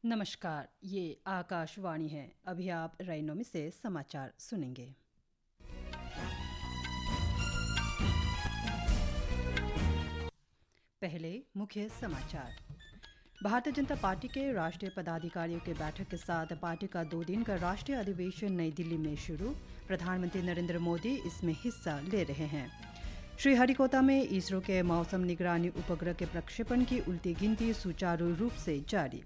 नमस्कार, ये आकाशवाणी है। अभी आप रैनोमी से समाचार सुनेंगे। पहले मुख्य समाचार। भारतीय जनता पार्टी के राष्ट्रीय पदाधिकारियों की बैठक के साथ पार्टी का 2 दिन का राष्ट्रीय अधिवेशन नई दिल्ली में शुरू। प्रधानमंत्री नरेंद्र मोदी इसमें हिस्सा ले रहे हैं। श्रीहरिकोटा में इसरो के मौसम निगरानी उपग्रह के प्रक्षेपण की उल्टी गिनती सुचारू रूप से जारी।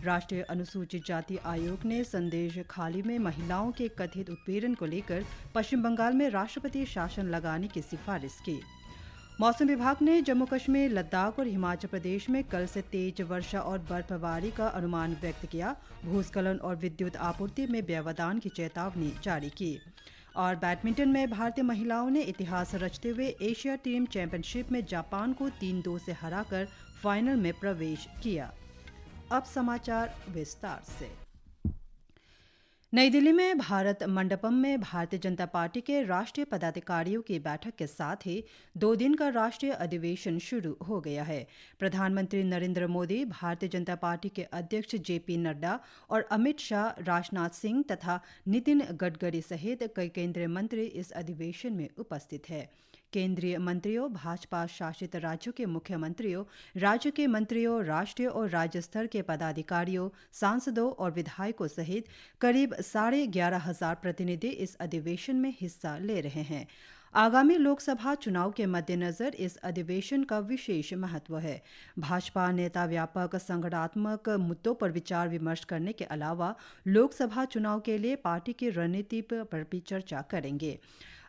राष्ट्रीय अनुसूचित जाति आयोग ने संदेश खाली में महिलाओं के कथित उत्पीड़न को लेकर पश्चिम बंगाल में राष्ट्रपति शासन लगाने की सिफारिश की। मौसम विभाग ने जम्मू कश्मीर, लद्दाख और हिमाचल प्रदेश में कल से तेज वर्षा और बर्फबारी का अनुमान व्यक्त किया। भूस्खलन और विद्युत आपूर्ति में व्यवधान की चेतावनी जारी की। और बैडमिंटन में भारतीय महिलाओं ने इतिहास रचते हुए एशिया टीम चैंपियनशिप में जापान को 3-2 से हराकर फाइनल में प्रवेश किया। अब समाचार विस्तार से। नई दिल्ली में भारत मंडपम में भारतीय जनता पार्टी के राष्ट्रीय पदाधिकारियों की बैठक के साथ ही 2 दिन का राष्ट्रीय अधिवेशन शुरू हो गया है। प्रधानमंत्री नरेंद्र मोदी, भारतीय जनता पार्टी के अध्यक्ष जेपी नड्डा और अमित शाह, राजनाथ सिंह तथा नितिन गडकरी सहित कई केंद्रीय मंत्री इस अधिवेशन में उपस्थित हैं। केंद्रीय मंत्रियों, भाजपा शासित राज्यों के मुख्यमंत्रियों, राज्य के मंत्रियों, राष्ट्रीय और राज्य स्तर के पदाधिकारियों, सांसदों और विधायकों सहित करीब 11,500 प्रतिनिधि इस अधिवेशन में हिस्सा ले रहे हैं। आगामी लोकसभा चुनाव के मद्देनजर इस अधिवेशन का विशेष महत्व है। भाजपा नेता व्यापक संगठनात्मक मुद्दों पर विचार विमर्श करने के अलावा लोकसभा चुनाव के लिए पार्टी की रणनीति पर भी चर्चा करेंगे।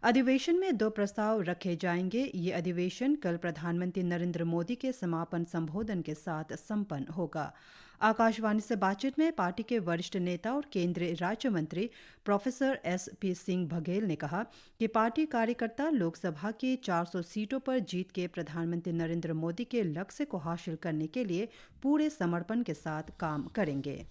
अधिवेशन में 2 प्रस्ताव रखे जाएंगे। ये अधिवेशन कल प्रधानमंत्री नरेंद्र मोदी के समापन संबोधन के साथ संपन्न होगा। आकाशवाणी से बातचीत में पार्टी के वरिष्ठ नेता और केंद्रीय राज्य मंत्री प्रोफेसर SP सिंह बघेल ने कहा कि पार्टी कार्यकर्ता लोकसभा की 400 सीटों पर जीत के प्रधानमंत्री नरेंद्र मोदी के लक्ष्य को हासिल करने के लिए पूरे समर्पण के साथ काम करेंगे।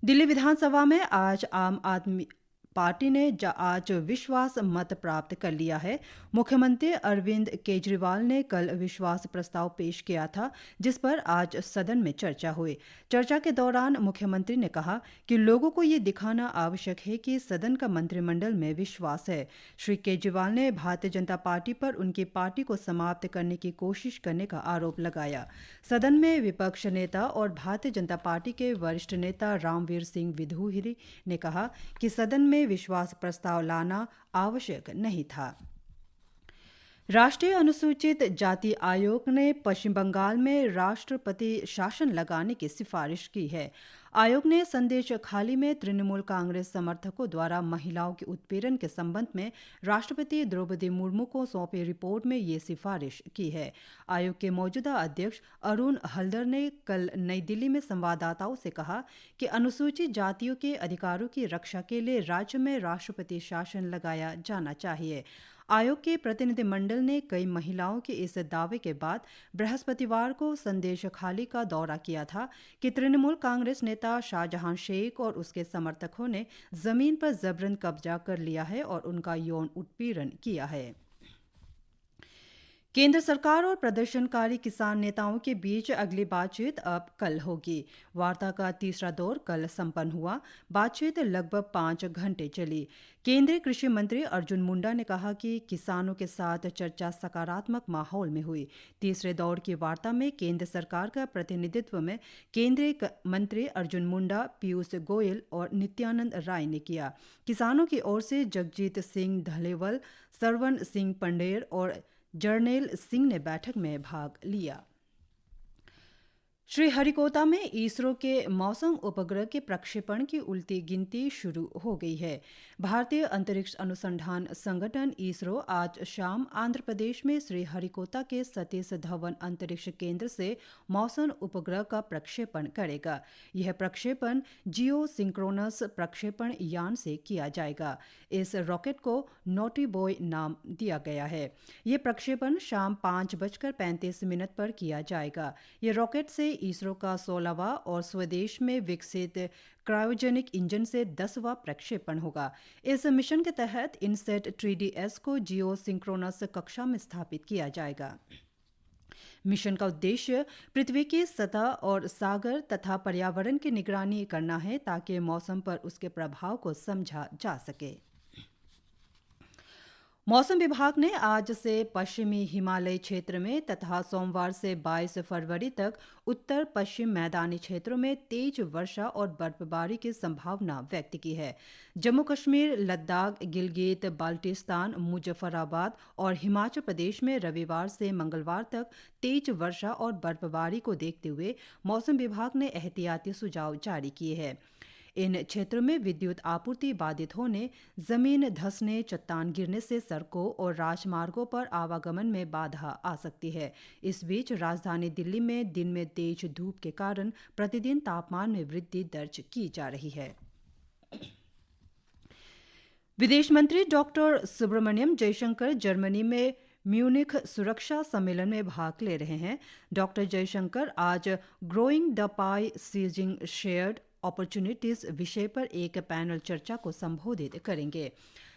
दिल्ली विधानसभा में आज आम आदमी पार्टी ने आज विश्वास मत प्राप्त कर लिया है। मुख्यमंत्री अरविंद केजरीवाल ने कल विश्वास प्रस्ताव पेश किया था, जिस पर आज सदन में चर्चा हुई। चर्चा के दौरान मुख्यमंत्री ने कहा कि लोगों को ये दिखाना आवश्यक है कि सदन का मंत्रिमंडल में विश्वास है। श्री केजरीवाल ने भारतीय जनता पार्टी पर उनकी पार्टी को समाप्त करने की कोशिश करने का आरोप लगाया। सदन में विपक्ष नेता और भारतीय जनता पार्टी के वरिष्ठ नेता रामवीर सिंह विधूहिरी ने कहा कि सदन में विश्वास प्रस्ताव लाना आवश्यक नहीं था। राष्ट्रीय अनुसूचित जाति आयोग ने पश्चिम बंगाल में राष्ट्रपति शासन लगाने की सिफारिश की है। आयोग ने संदेश खाली में तृणमूल कांग्रेस समर्थकों द्वारा महिलाओं के उत्पीड़न के संबंध में राष्ट्रपति द्रौपदी मुर्मू को सौंपी रिपोर्ट में ये सिफारिश की है। आयोग के मौजूदा अध्यक्ष अरुण हल्दर ने कल नई दिल्ली में संवाददाताओं से कहा कि अनुसूचित जातियों के अधिकारों की रक्षा के लिए राज्य में राष्ट्रपति शासन लगाया जाना चाहिए। आयोग के प्रतिनिधिमंडल ने कई महिलाओं के इस दावे के बाद बृहस्पतिवार को संदेश खाली का दौरा किया था कि तृणमूल कांग्रेस नेता शाहजहां शेख और उसके समर्थकों ने जमीन पर जबरन कब्जा कर लिया है और उनका यौन उत्पीड़न किया है। केंद्र सरकार और प्रदर्शनकारी किसान नेताओं के बीच अगली बातचीत अब कल होगी। वार्ता का तीसरा दौर कल संपन्न हुआ। बातचीत लगभग 5 घंटे चली। केंद्रीय कृषि मंत्री अर्जुन मुंडा ने कहा कि किसानों के साथ चर्चा सकारात्मक माहौल में हुई। तीसरे दौर की वार्ता में केंद्र सरकार का प्रतिनिधित्व में केंद्रीय मंत्री अर्जुन मुंडा, पीयूष गोयल और नित्यानंद राय ने किया। किसानों की ओर से जगजीत सिंह धलेवल, सरवन सिंह पंडेर और जर्नैल सिंह ने बैठक में भाग लिया। श्रीहरिकोटा में इसरो के मौसम उपग्रह के प्रक्षेपण की उल्टी गिनती शुरू हो गई है। भारतीय अंतरिक्ष अनुसंधान संगठन इसरो आज शाम आंध्र प्रदेश में श्रीहरिकोटा के सतीश धवन अंतरिक्ष केंद्र से मौसम उपग्रह का प्रक्षेपण करेगा। यह प्रक्षेपण जियो सिंक्रोनस प्रक्षेपण यान से किया जाएगा। इस रॉकेट को नोटी बॉय नाम दिया गया है। यह प्रक्षेपण शाम 5:35 पर किया जाएगा। ये रॉकेट से इसरो का 16वां और स्वदेश में विकसित क्रायोजेनिक इंजन से 10वां प्रक्षेपण होगा। इस मिशन के तहत इनसेट 3DS को जियो सिंक्रोनस कक्षा में स्थापित किया जाएगा। मिशन का उद्देश्य पृथ्वी की सतह और सागर तथा पर्यावरण की निगरानी करना है ताकि मौसम पर उसके प्रभाव को समझा जा सके। मौसम विभाग ने आज से पश्चिमी हिमालय क्षेत्र में तथा सोमवार से 22 फरवरी तक उत्तर पश्चिम मैदानी क्षेत्रों में तेज वर्षा और बर्फबारी की संभावना व्यक्त की है। जम्मू कश्मीर, लद्दाख, गिलगित बाल्टिस्तान, मुजफ्फराबाद और हिमाचल प्रदेश में रविवार से मंगलवार तक तेज वर्षा और बर्फबारी को देखते हुए मौसम विभाग ने एहतियाती सुझाव जारी किए हैं। इन क्षेत्रों में विद्युत आपूर्ति बाधित होने, जमीन धंसने, चट्टान गिरने से सड़कों और राजमार्गों पर आवागमन में बाधा आ सकती है। इस बीच राजधानी दिल्ली में दिन में तेज धूप के कारण प्रतिदिन तापमान में वृद्धि दर्ज की जा रही है। विदेश मंत्री डॉक्टर सुब्रमण्यम जयशंकर जर्मनी में म्यूनिख सुरक्षा सम्मेलन में भाग ले रहे हैं। डॉक्टर जयशंकर आज growing the pie seizing shared opportunities विषय पर एक पैनल चर्चा को संबोधित करेंगे।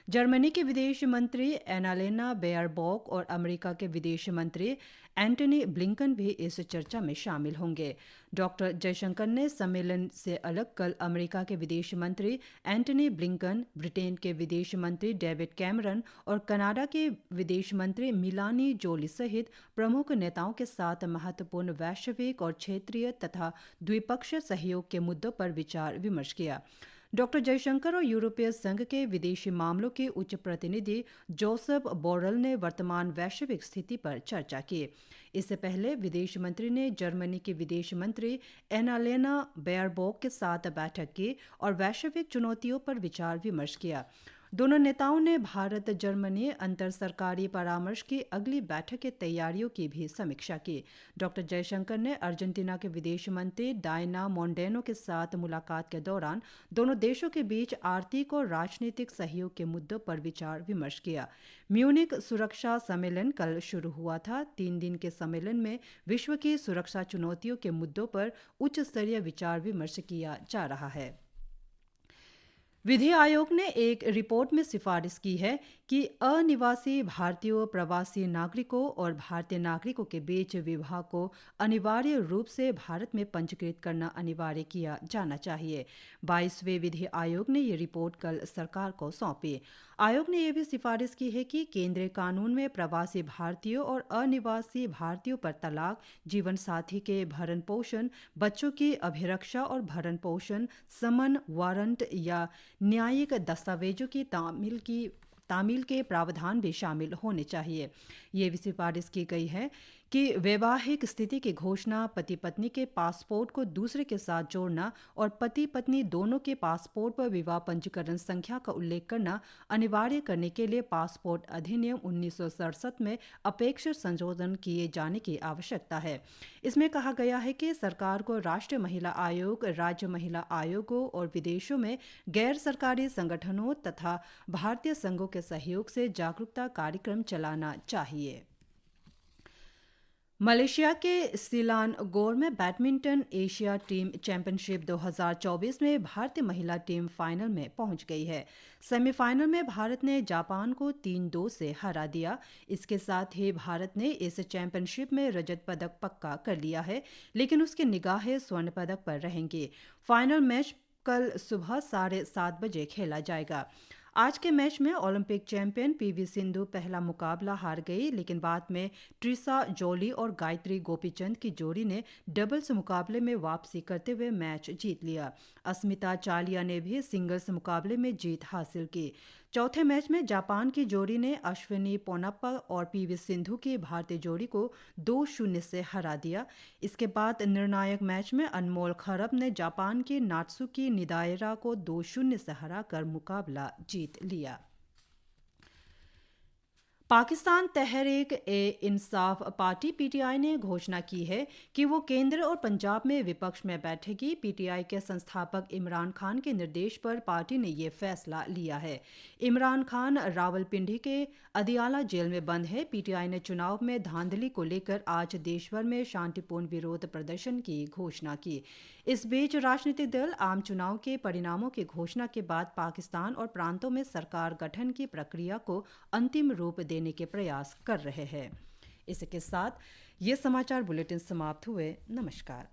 जर्मनी के विदेश मंत्री एनालेना बेयरबॉक और अमेरिका के विदेश मंत्री एंटनी ब्लिंकन भी इस चर्चा में शामिल होंगे। डॉक्टर जयशंकर ने सम्मेलन से अलग कल अमेरिका के विदेश मंत्री एंटनी ब्लिंकन, ब्रिटेन के विदेश मंत्री डेविड कैमरन और कनाडा के विदेश मंत्री मिलानी जोली सहित प्रमुख नेताओं के साथ महत्वपूर्ण वैश्विक और क्षेत्रीय तथा द्विपक्षीय सहयोग के मुद्दों पर विचार विमर्श किया। डॉक्टर जयशंकर और यूरोपीय संघ के विदेशी मामलों के उच्च प्रतिनिधि जोसेफ बोरेल ने वर्तमान वैश्विक स्थिति पर चर्चा की। इससे पहले विदेश मंत्री ने जर्मनी की विदेश मंत्री एनालेना बेयरबॉक के साथ बैठक की और वैश्विक चुनौतियों पर विचार विमर्श किया। दोनों नेताओं ने भारत जर्मनी अंतर सरकारी परामर्श की अगली बैठक की तैयारियों की भी समीक्षा की। डॉक्टर जयशंकर ने अर्जेंटीना के विदेश मंत्री डायना मोंडेनो के साथ मुलाकात के दौरान दोनों देशों के बीच आर्थिक और राजनीतिक सहयोग के मुद्दों पर विचार विमर्श किया। म्यूनिख सुरक्षा सम्मेलन कल शुरू हुआ था। 3 दिन के सम्मेलन में विश्व की सुरक्षा चुनौतियों के मुद्दों पर उच्च स्तरीय विचार विमर्श किया जा रहा है। विधि आयोग ने एक रिपोर्ट में सिफारिश की है कि अनिवासी भारतीयों, प्रवासी नागरिकों और भारतीय नागरिकों के बीच विवाह को अनिवार्य रूप से भारत में पंजीकृत करना अनिवार्य किया जाना चाहिए। 22वें विधि आयोग ने ये रिपोर्ट कल सरकार को सौंपी। आयोग ने यह भी सिफारिश की है कि केंद्रीय कानून में प्रवासी भारतीयों और अनिवासी भारतीयों पर तलाक, जीवन साथी के भरण पोषण, बच्चों की अभिरक्षा और भरण पोषण, समन, वारंट या न्यायिक दस्तावेजों की तामील के प्रावधान भी शामिल होने चाहिए। ये भी सिफारिश की गई है कि वैवाहिक स्थिति की घोषणा, पति पत्नी के पासपोर्ट को दूसरे के साथ जोड़ना और पति पत्नी दोनों के पासपोर्ट पर विवाह पंजीकरण संख्या का उल्लेख करना अनिवार्य करने के लिए पासपोर्ट अधिनियम 1967 में अपेक्षित संशोधन किए जाने की आवश्यकता है। इसमें कहा गया है कि सरकार को राष्ट्रीय महिला आयोग, राज्य महिला आयोगों और विदेशों में गैर सरकारी संगठनों तथा भारतीय संघों के सहयोग से जागरूकता कार्यक्रम चलाना चाहिए। मलेशिया के सिलानगोर में बैडमिंटन एशिया टीम चैंपियनशिप 2024 में भारतीय महिला टीम फाइनल में पहुंच गई है। सेमीफाइनल में भारत ने जापान को 3-2 से हरा दिया। इसके साथ ही भारत ने इस चैंपियनशिप में रजत पदक पक्का कर लिया है, लेकिन उसकी निगाहें स्वर्ण पदक पर रहेंगी। फाइनल मैच कल सुबह 7:30 बजे खेला जाएगा। आज के मैच में ओलंपिक चैंपियन पीवी सिंधु पहला मुकाबला हार गई, लेकिन बाद में ट्रिसा जोली और गायत्री गोपीचंद की जोड़ी ने डबल्स मुकाबले में वापसी करते हुए मैच जीत लिया। अस्मिता चालिया ने भी सिंगल्स मुकाबले में जीत हासिल की। चौथे मैच में जापान की जोड़ी ने अश्विनी पोनप्पा और पीवी सिंधु की भारतीय जोड़ी को 2-0 से हरा दिया। इसके बाद निर्णायक मैच में अनमोल खरब ने जापान की नात्सुकी निदायरा को 2-0 से हराकर मुकाबला जीत लिया। पाकिस्तान तहरीक-ए-इंसाफ पार्टी पीटीआई ने घोषणा की है कि वो केंद्र और पंजाब में विपक्ष में बैठेगी। पीटीआई के संस्थापक इमरान खान के निर्देश पर पार्टी ने ये फैसला लिया है। इमरान खान रावलपिंडी के अदियाला जेल में बंद है। पीटीआई ने चुनाव में धांधली को लेकर आज देशभर में शांतिपूर्ण विरोध प्रदर्शन की घोषणा की। इस बीच राजनीतिक दल आम चुनाव के परिणामों की घोषणा के बाद पाकिस्तान और प्रांतों में सरकार गठन की प्रक्रिया को अंतिम रूप देने के प्रयास कर रहे हैं। इसके साथ ये समाचार बुलेटिन समाप्त हुए। नमस्कार।